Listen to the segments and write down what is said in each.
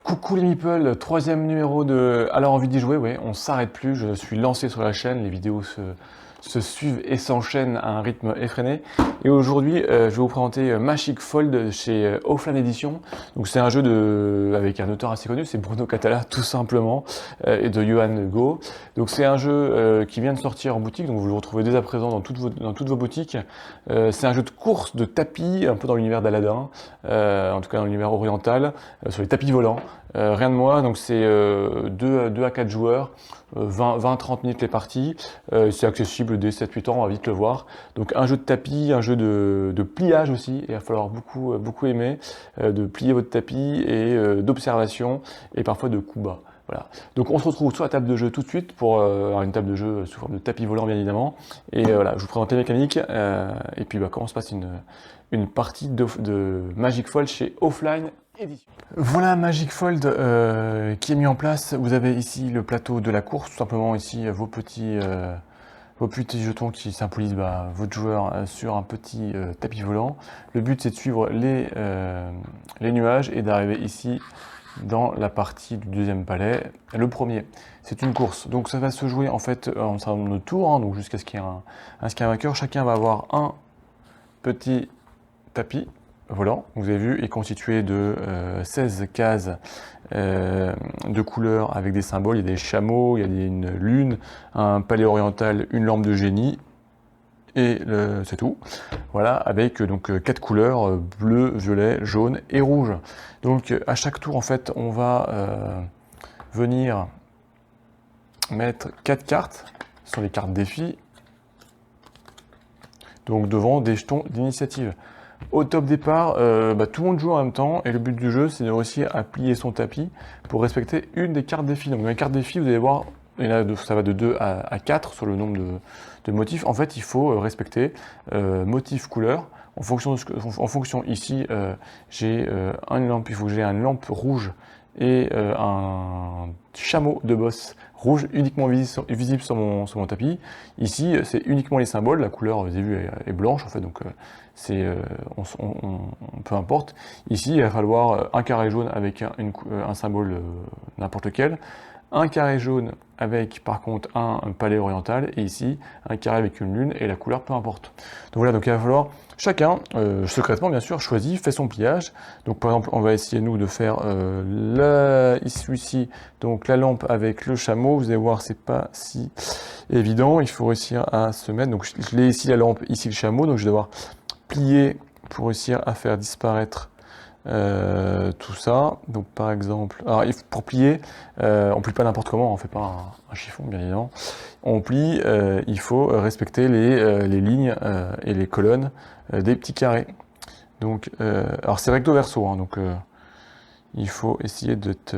Coucou les meeples, troisième numéro de Alors envie d'y jouer, ouais, on s'arrête plus, je suis lancé sur la chaîne, les vidéos se suivent et s'enchaînent à un rythme effréné. Et aujourd'hui, je vais vous présenter Magic Fold chez Offline Edition. Donc c'est un jeu avec un auteur assez connu, c'est Bruno Cathala tout simplement, et de Johan Go. Donc c'est un jeu qui vient de sortir en boutique, donc vous le retrouvez dès à présent dans toutes vos boutiques. C'est un jeu de course, de tapis, un peu dans l'univers d'Aladin, en tout cas dans l'univers oriental, sur les tapis volants. Rien de moins, donc c'est 2 à 4 joueurs, 20-30 minutes les parties, c'est accessible dès 7-8 ans, on va vite le voir. Donc un jeu de tapis, un jeu de pliage aussi, et il va falloir beaucoup aimer, de plier votre tapis et d'observation et parfois de coups bas. Voilà. Donc on se retrouve sur la table de jeu tout de suite pour une table de jeu sous forme de tapis volant bien évidemment. Et voilà, je vous présente les mécaniques et puis comment se passe une partie de Magic Fold chez Offline Edition. Voilà Magic Fold qui est mis en place. Vous avez ici le plateau de la course, tout simplement ici vos petits jetons qui symbolisent votre joueur sur un petit tapis volant. Le but c'est de suivre les nuages et d'arriver ici dans la partie du deuxième palais. Le premier, c'est une course. Donc ça va se jouer en fait en certain nombre de tours, hein, donc jusqu'à ce qu'il y ait un vainqueur. Chacun va avoir un petit tapis volant, vous avez vu, est constitué de 16 cases de couleurs avec des symboles. Il y a des chameaux, il y a une lune, un palais oriental, une lampe de génie, et c'est tout. Voilà, avec donc 4 couleurs, bleu, violet, jaune et rouge. Donc à chaque tour, en fait, on va venir mettre 4 cartes, ce sont les cartes défis, donc devant des jetons d'initiative. Au top départ, tout le monde joue en même temps et le but du jeu c'est de réussir à plier son tapis pour respecter une des cartes défis. Donc dans les cartes défis, vous allez voir, ça va de 2 à 4 sur le nombre de motifs. En fait, il faut respecter motif, couleur. En fonction ici, j'ai une lampe, il faut que j'ai une lampe rouge et un chameau de boss rouge uniquement visible sur mon tapis. Ici, c'est uniquement les symboles. La couleur, vous avez vu, est blanche en fait, donc peu importe. Ici, il va falloir un carré jaune avec un symbole n'importe lequel, un carré jaune avec par contre un palais oriental, et ici un carré avec une lune et la couleur peu importe. Donc voilà, donc il va falloir chacun, secrètement bien sûr, fait son pliage. Donc par exemple, on va essayer nous de faire ici, donc la lampe avec le chameau. Vous allez voir, c'est pas si évident. Il faut réussir à se mettre. Donc je l'ai ici la lampe, ici le chameau. Donc je vais devoir plier pour réussir à faire disparaître tout ça. Donc par exemple, alors pour plier, on plie pas n'importe comment, on fait pas un chiffon bien évidemment. On plie, il faut respecter les lignes et les colonnes des petits carrés. Donc, alors c'est recto verso, hein, donc il faut essayer d'être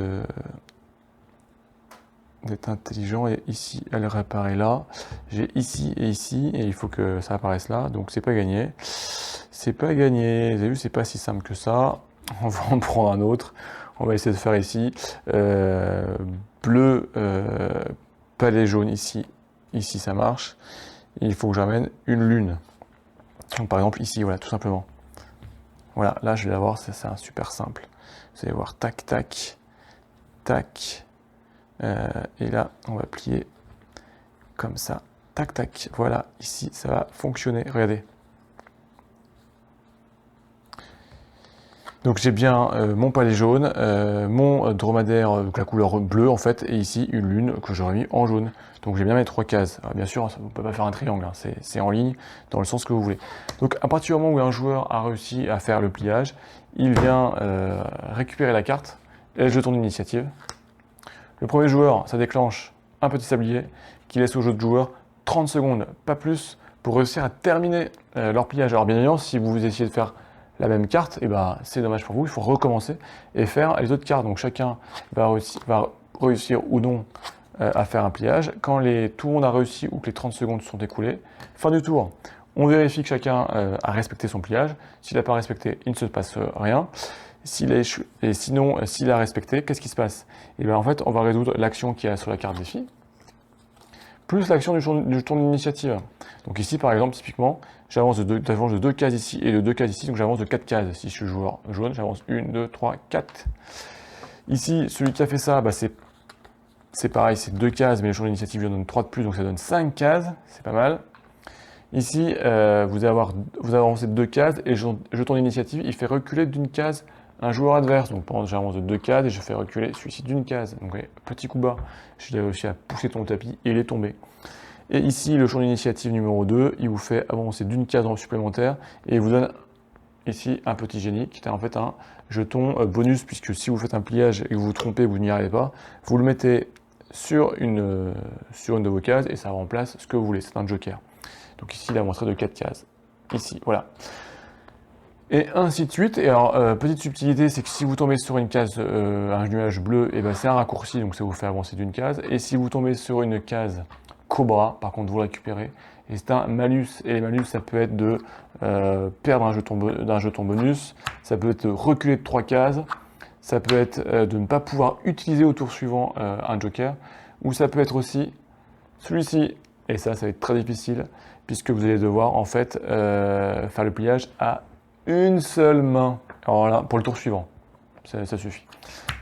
intelligent. Et ici, elle réapparaît là. J'ai ici, et il faut que ça apparaisse là. Donc c'est pas gagné. C'est pas gagné. Vous avez vu, c'est pas si simple que ça. On va en prendre un autre. On va essayer de faire ici bleu, palais jaune ici. Ici ça marche. Et il faut que j'amène une lune. Donc par exemple ici, voilà, tout simplement. Voilà, là je vais l'avoir, c'est un super simple. Vous allez voir, tac, tac, tac. Et là, on va plier comme ça. Tac, tac. Voilà, ici ça va fonctionner. Regardez. Donc j'ai bien mon palais jaune, mon dromadaire, la couleur bleue en fait, et ici une lune que j'aurais mis en jaune. Donc j'ai bien mes 3 cases. Alors, bien sûr, on ne peut pas faire un triangle, hein, c'est en ligne, dans le sens que vous voulez. Donc à partir du moment où un joueur a réussi à faire le pliage, il vient récupérer la carte et le jeton d'initiative. Le premier joueur, ça déclenche un petit sablier qui laisse aux autres joueurs 30 secondes, pas plus, pour réussir à terminer leur pliage. Alors bien évidemment, si vous essayez de faire la même carte, et c'est dommage pour vous, il faut recommencer et faire les autres cartes. Donc chacun va réussir ou non à faire un pliage. Quand tout le monde a réussi ou que les 30 secondes sont écoulées, fin du tour, on vérifie que chacun a respecté son pliage. S'il n'a pas respecté, il ne se passe rien. Et sinon, s'il est respecté, qu'est-ce qui se passe? Et bien en fait, on va résoudre l'action qu'il y a sur la carte défi, plus l'action du tour d'initiative. Donc ici, par exemple, typiquement, j'avance de 2 cases ici et de 2 cases ici, donc j'avance de 4 cases. Si je suis joueur jaune, j'avance 1, 2, 3, 4. Ici, celui qui a fait ça, bah, c'est pareil, c'est 2 cases, mais le champ d'initiative lui donne 3 de plus, donc ça donne 5 cases, c'est pas mal. Ici, vous avez avancé de 2 cases, et le jeton d'initiative, il fait reculer d'une case un joueur adverse. Donc pendant que j'avance de 2 cases, et je fais reculer celui-ci d'une case. Donc ouais, petit coup bas, j'ai réussi à pousser ton tapis, et il est tombé. Et ici, le champ d'initiative numéro 2, il vous fait avancer d'une case en supplémentaire, et il vous donne ici un petit génie, qui est en fait un jeton bonus, puisque si vous faites un pliage et que vous vous trompez, vous n'y arrivez pas, vous le mettez sur une de vos cases, et ça remplace ce que vous voulez, c'est un joker. Donc ici, il a montré de 4 cases. Ici, voilà. Et ainsi de suite. Et alors, petite subtilité, c'est que si vous tombez sur une case, un nuage bleu, et ben c'est un raccourci, donc ça vous fait avancer d'une case. Et si vous tombez sur une case cobra, par contre, vous le récupérez. Et c'est un malus. Et les malus, ça peut être de perdre d'un jeton bonus, ça peut être de reculer de 3 cases, ça peut être de ne pas pouvoir utiliser au tour suivant un joker, ou ça peut être aussi celui-ci. Et ça va être très difficile, puisque vous allez devoir en fait faire le pliage à une seule main. Alors là, pour le tour suivant, ça suffit.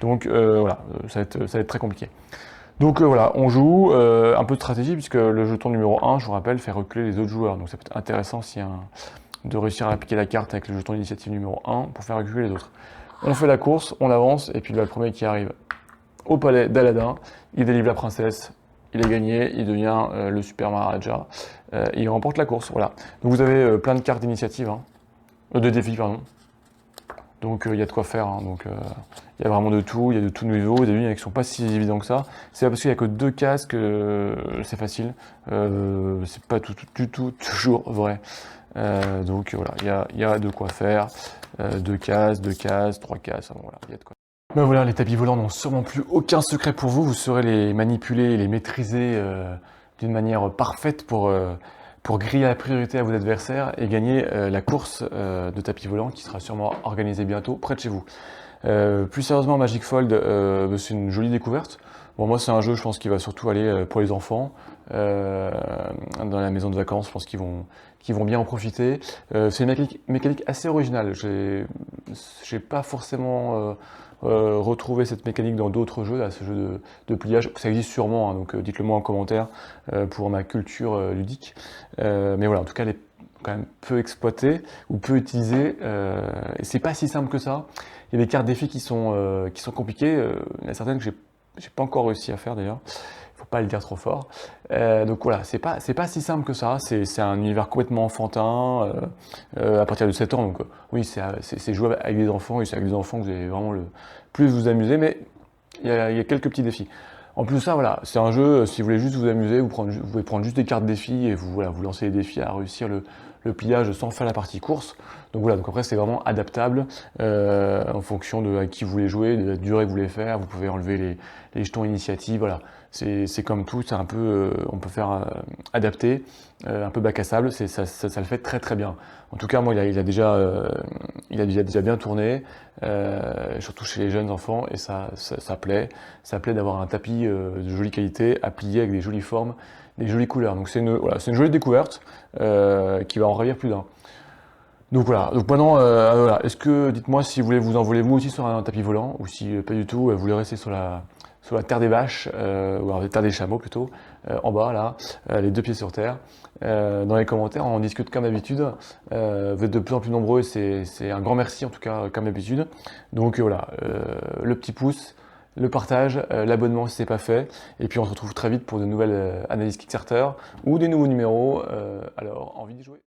Donc voilà, ça va être très compliqué. Donc voilà, on joue un peu de stratégie, puisque le jeton numéro 1, je vous rappelle, fait reculer les autres joueurs. Donc ça peut être intéressant de réussir à appliquer la carte avec le jeton d'initiative numéro 1 pour faire reculer les autres. On fait la course, on avance, et puis le premier qui arrive au palais d'Aladin, il délivre la princesse. Il est gagné, il devient le Super Maharaja, et il remporte la course, voilà. Donc vous avez plein de cartes d'initiative, hein, de défis, pardon. Donc il y a de quoi faire, hein, donc il y a vraiment de tout, il y a de tout niveau, des lignes qui ne sont pas si évidents que ça. C'est pas parce qu'il n'y a que 2 cases que c'est facile, c'est pas du tout toujours vrai. Donc voilà, il y a de quoi faire, 2 cases, 3 cases, enfin, voilà, il y a de quoi. Ben voilà, les tapis volants n'ont sûrement plus aucun secret pour vous. Vous saurez les manipuler et les maîtriser d'une manière parfaite pour griller la priorité à vos adversaires et gagner la course de tapis volants qui sera sûrement organisée bientôt près de chez vous. Plus sérieusement, Magic Fold, c'est une jolie découverte. Bon, moi, c'est un jeu, je pense, qui va surtout aller pour les enfants. Dans la maison de vacances, je pense qu'ils vont bien en profiter. C'est une mécanique assez originale. J'ai pas forcément retrouvé cette mécanique dans d'autres jeux, là, ce jeu de pliage. Ça existe sûrement, hein, donc dites-le moi en commentaire pour ma culture ludique. Mais voilà, en tout cas, elle est quand même peu exploitée ou peu utilisée. Et c'est pas si simple que ça. Il y a des cartes défis qui sont compliquées. Il y en a certaines que j'ai pas encore réussi à faire d'ailleurs. Faut pas le dire trop fort. Donc voilà, c'est pas si simple que ça. C'est un univers complètement enfantin à partir de 7 ans. Donc oui, c'est jouable avec des enfants et c'est avec des enfants que vous allez vraiment le plus vous amuser. Mais il y a quelques petits défis. En plus de ça, voilà, c'est un jeu, si vous voulez juste vous amuser, vous pouvez prendre juste des cartes défis et vous lancez les défis à réussir le pliage sans faire la partie course. Donc voilà, donc après c'est vraiment adaptable en fonction de à qui vous voulez jouer, de la durée que vous voulez faire. Vous pouvez enlever les jetons initiatives, voilà. C'est comme tout, c'est un peu, on peut faire adapter, un peu bac à sable, ça le fait très très bien. En tout cas, moi, il a déjà bien tourné, surtout chez les jeunes enfants, et ça plaît d'avoir un tapis de jolie qualité, à plier avec des jolies formes, des jolies couleurs. Donc c'est une jolie découverte qui va en ravir plus d'un. Donc voilà, donc maintenant, voilà. Dites-moi si vous voulez vous envoler vous aussi sur un tapis volant, ou si pas du tout, vous voulez rester sur la terre des vaches, ou alors la terre des chameaux plutôt, en bas là, les 2 pieds sur terre. Dans les commentaires, on discute comme d'habitude. Vous êtes de plus en plus nombreux, c'est un grand merci en tout cas, comme d'habitude. Donc voilà, le petit pouce, le partage, l'abonnement si c'est pas fait, et puis on se retrouve très vite pour de nouvelles analyses Kickstarter ou des nouveaux numéros. Alors, envie d'y jouer?